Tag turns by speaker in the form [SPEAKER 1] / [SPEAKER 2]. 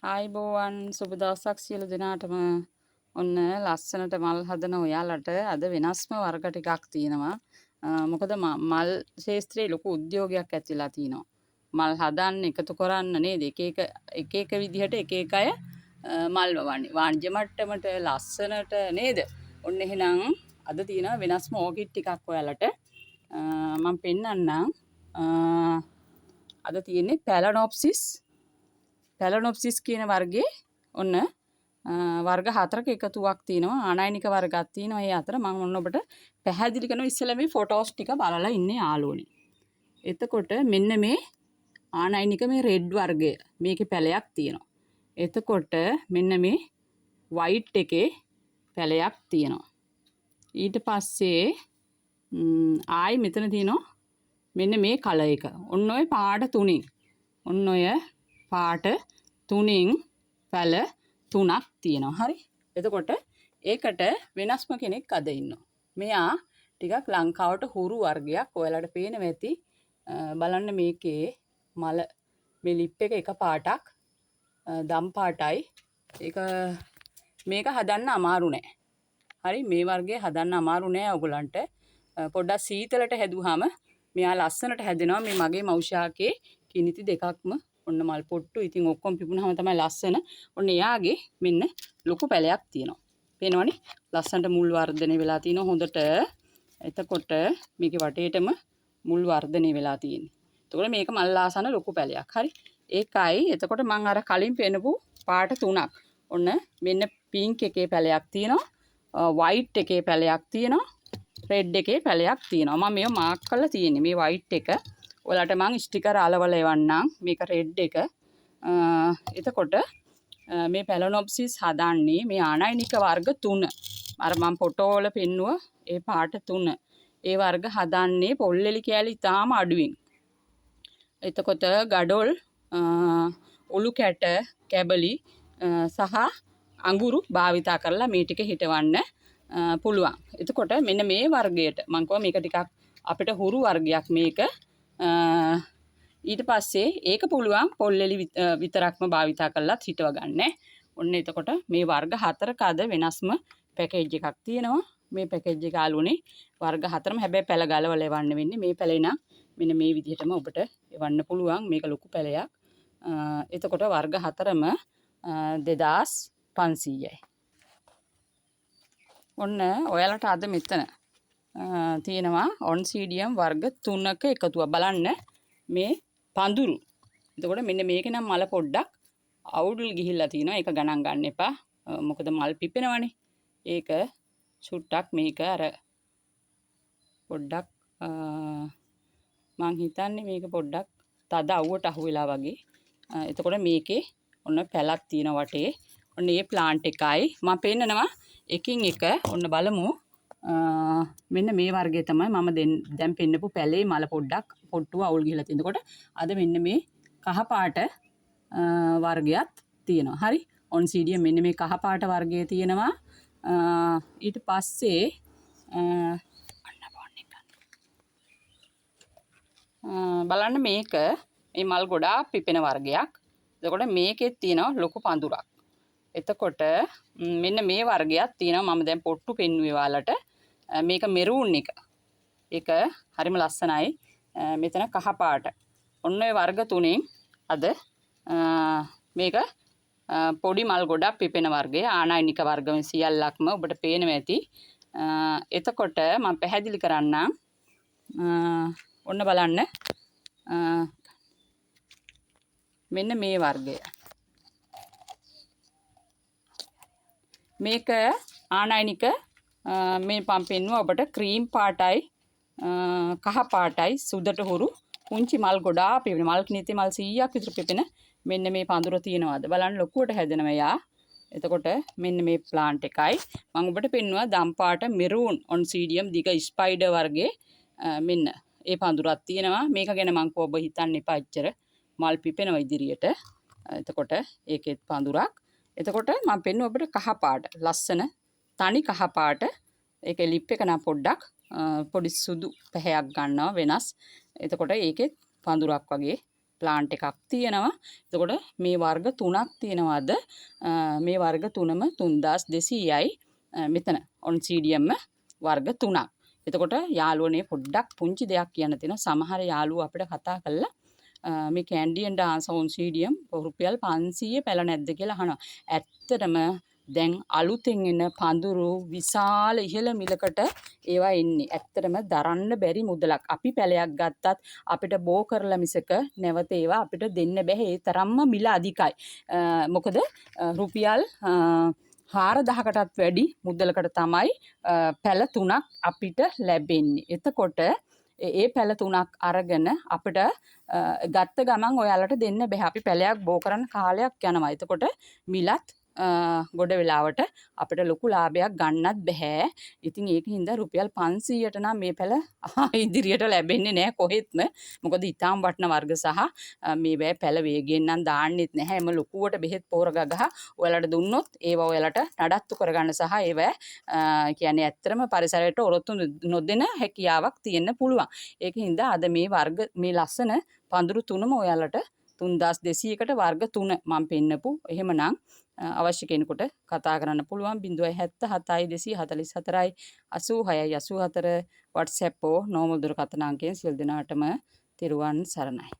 [SPEAKER 1] ආයිබෝවන් සුබ දවසක් සියලු දෙනාටම. ඔන්න ලස්සනට මල් හදන ඔයාලට අද වෙනස්ම වර්ග ටිකක් තියෙනවා. මොකද මල් ශේත්‍රයේ ලොකු උද්‍යෝගයක් ඇතිලා තිනවා. මල් හදන්න එකතු කරන්න නේද? එක එක විදිහට එක එක අය මල් වවන්නේ. වාණිජ මට්ටමට ලස්සනට නේද? ඔන්න එහෙනම් අද තියෙනවා වෙනස්ම ඕකිඩ් ටිකක් ඔයාලට. මම පෙන්නන්නම්. අද තියෙන්නේ පැලනොප්සිස් කියන වර්ගයේ ඔන්න වර්ග 4ක එකතුවක් තියෙනවා. ආනයනික වර්ගයක් තියෙනවා. ඒ අතර මම ඔන්න ඔබට පැහැදිලි කරන ඉස්සෙල්ලා මේ ෆොටෝස් ටික බලලා ඉන්නේ යාළුවනේ. එතකොට මෙන්න මේ ආනයනික මේ රෙඩ් වර්ගය මේකේ පැලයක් තියෙනවා. එතකොට මෙන්න මේ වයිට් එකේ පැලයක් තියෙනවා. ඊට පස්සේ ආයි මෙතන තියෙනවා මෙන්න මේ කලර් එක. ඔන්න ඔය පාට තුنين. ඔන්න ඔය පාට තුنين පැල තුනක් තියෙනවා. හරි. එතකොට ඒකට වෙනස්ම කෙනෙක් අද ඉන්නවා. මෙයා ටිකක් ලංකාවට හුරු වර්ගයක්. ඔයාලට පේනවා ඇති. බලන්න මේකේ මල මේ ලිප් එක පාටක් දම් පාටයි. මේක හදන්න අමාරු නෑ. හරි. මේ වර්ගයේ හදන්න අමාරු නෑ ඔයගලන්ට. පොඩ්ඩක් සීතලට හැදුවාම මෙයා ලස්සනට හැදෙනවා. මේ මගේ මෞෂාකේ කිනිති දෙකක්ම ඔන්න මල් පොට්ටු. ඉතින් ඔක්කොම පිපුණාම තමයි ලස්සන. ඔන්න එයාගේ මෙන්න ලොකු පැලයක් තියෙනවා. පේනවනේ? ලස්සනට මුල් වර්ධනය වෙලා තිනවා හොඳට. එතකොට මේකේ වටේටම මුල් වර්ධනය වෙලා තියෙන්නේ. එතකොට මේක මල් ආසන ලොකු පැලයක්. හරි. ඒකයි. එතකොට මම අර කලින් පෙන්නපු පාට තුනක්. ඔන්න මෙන්න පින්ක් එකේ පැලයක් තියෙනවා. වයිට් එකේ පැලයක් තියෙනවා. රෙඩ් එකේ පැලයක් තියෙනවා. මම මේව මාක් කරලා තියෙන්නේ. මේ වයිට් එක ඔයාලට මම ස්ටිකර් අලවල එවන්නම්. මේක රෙඩ් එක. එතකොට මේ පැලනොප්සිස් හදන්නේ මේ ආනයනික වර්ග 3. අර මම ෆොටෝ වල පෙන්නුව ඒ පාට 3. ඒ වර්ග හදන්නේ පොල්ලෙලි කෑලි තාම අඩුවෙන්. එතකොට ගඩොල් ඔලු කැට කැබලි සහ අඟුරු භාවිතා කරලා මේ ටික හිටවන්න පුළුවන්. එතකොට මෙන්න මේ වර්ගයට මම කිව්වා මේක ටිකක් අපිට හුරු වර්ගයක් මේක. ඊට පස්සේ ඒක පුළුවන් පොල්ලෙලි විතරක්ම භාවිතා කරලා හිටව ගන්න. ඔන්න එතකොට මේ වර්ග 4ක අද වෙනස්ම පැකේජ් එකක් තියෙනවා. මේ පැකේජ් එක ආලුනේ වර්ග 4ම හැබැයි පැල ගලවලා එවන්න වෙන්නේ. මේ පැලේ නම් මෙන්න මේ විදිහටම ඔබට එවන්න පුළුවන්. මේක ලොකු පැලයක්. එතකොට වර්ග 4ම 2500යි. ඔන්න ඔයාලට අද මෙතන තියෙනවා ඔන්සීඩියම් වර්ග 3ක එකතුව. බලන්න මේ පඳුරු. එතකොට මෙන්න මේකේ නම් මල පොඩ්ඩක් අවුල් ගිහිල්ලා තිනවා. ඒක ගණන් ගන්න එපා. මොකද මල් පිපෙනවනේ. ඒක චුට්ටක් මේක අර පොඩ්ඩක් මං හිතන්නේ මේක පොඩ්ඩක් තද අවුවට අහු වෙලා වගේ. එතකොට මේකේ ඔන්න පැලක් තියෙන වටේ. ඔන්න මේ ප්ලාන්ට් එකයි මම පෙන්නනවා එකින් එක. ඔන්න බලමු. මෙන්න මේ වර්ගය තමයි මම දැන් පෙන්නපු පැලේ මල පොඩ්ඩක් පොට්ටුව අවුල් ගිහලා තියෙන. එතකොට අද මෙන්න මේ කහ පාට වර්ගයක් තියෙනවා. හරි. ඔන්සීඩියම් මෙන්න මේ කහ පාට වර්ගය තියෙනවා. ඊට පස්සේ බලන්න මේක මේ මල් ගොඩාක් පිපෙන වර්ගයක්. එතකොට මේකෙත් තියෙනවා ලොකු පඳුරක්. එතකොට මෙන්න මේ වර්ගයක් තියෙනවා. මම දැන් පොට්ටු පෙන්නුවේ ඔයාලට. මේක මෙරූන් එක. ඒක හරිම ලස්සනයි. මෙතන කහ පාට. ඔන්න ඔය වර්ග 3න් අද මේක පොඩි මල් ගොඩක් පිපෙන වර්ගය. ආනයනික වර්ග සියල්ලක්ම ඔබට පේනවා ඇති. එතකොට මම පැහැදිලි කරන්නම්. ඔන්න බලන්න. මෙන්න මේ වර්ගය. මේක ආනයනික මේ මම පෙන්නුවා ඔබට ක්‍රීම් පාටයි කහ පාටයි සුදට හුරු පුංචි මල් ගොඩාක් පිපෙන මල් කිනිති මල් 100ක් විතර පිපෙන මෙන්න මේ පඳුර තියෙනවාද බලන්න ලොකුවට හැදෙනවා යා. එතකොට මෙන්න මේ ප්ලාන්ට් එකයි මම ඔබට පෙන්නුවා දම් පාට මෙරූන් ඔන්සීඩියම් දිග ස්පයිඩර් වර්ගයේ මෙන්න ඒ පඳුරක් තියෙනවා. මේක ගැන මම ඔබ හිතන්න එපා එච්චර මල් පිපෙනවා ඉදිරියට. එතකොට ඒකෙත් පඳුරක්. එතකොට මම පෙන්නුවා ඔබට කහ පාට ලස්සන තනි කහ පාට. ඒකේ ලිප් එක නම් පොඩ්ඩක් පොඩි සුදු පැහැයක් ගන්නවා වෙනස්. එතකොට ඒකෙත් පඳුරක් වගේ ප්ලාන්ට් එකක් තියෙනවා. එතකොට මේ වර්ග 3ක් තියෙනවාද මේ වර්ග 3ම 3200යි. මෙතන ඔන්සීඩියම්ම වර්ග 3ක්. එතකොට යාළුවනේ පොඩ්ඩක් පුංචි දෙයක් කියන්න තියෙනවා. සමහර යාළුවෝ අපිට කතා කළා මේ කැන්ඩියන් ඩාන්ස් ඔන්සීඩියම් රුපියල් 500 පැල නැද්ද කියලා අහනවා. ඇත්තටම දැන් අලුතෙන් එන පඳුරු විශාල ඉහළ මිලකට ඒවා එන්නේ. ඇත්තටම දරන්න බැරි මුදලක්. අපි පැලයක් ගත්තත් අපිට බෝ කරලා මිසක නැවත ඒවා අපිට දෙන්න බෑ. ඒ තරම්ම මිල අධිකයි. මොකද රුපියල් 4000කටත් වැඩි මුදලකට තමයි පැල 3ක් අපිට ලැබෙන්නේ. එතකොට ඒ පැල 3ක් අරගෙන අපිට ගත්ත ගමන් ඔයාලට දෙන්න බෑ. අපි පැලයක් බෝ කරන්න කාලයක් යනවා. එතකොට මිලත් ගොඩ වෙලාවට අපිට ලොකු ලාභයක් ගන්නත් බෑ. ඉතින් ඒක හින්දා රුපියල් 500ට නම් මේ පැල ඉදිරියට ලැබෙන්නේ නෑ කොහෙත්ම. මොකද ඊටාම් වටන වර්ග සහ මේ බෑ පැල වේගෙන් නම් දාන්නෙත් නැහැ. එම ලොකුවට බෙහෙත් පොර ගගහ ඔයාලට දුන්නොත් ඒවා ඔයාලට නඩත්තු කරගන්න සහ ඒවා කියන්නේ ඇත්තටම පරිසරයට ඔරොත්තු නොදෙන හැකියාවක් තියෙන්න පුළුවන්. ඒක හින්දා අද මේ වර්ග මේ ලස්සන පඳුරු තුනම ඔයාලට 3200කට වර්ග 3 මම පෙන්නපු. එහෙමනම් අවශ්‍ය කෙනෙකුට කතා කරන්න පුළුවන් 077 244 86 84 WhatsApp නෝමල් දුරකථන අංකයෙන් සියලු දෙනාටම තෙරුවන් සරණයි.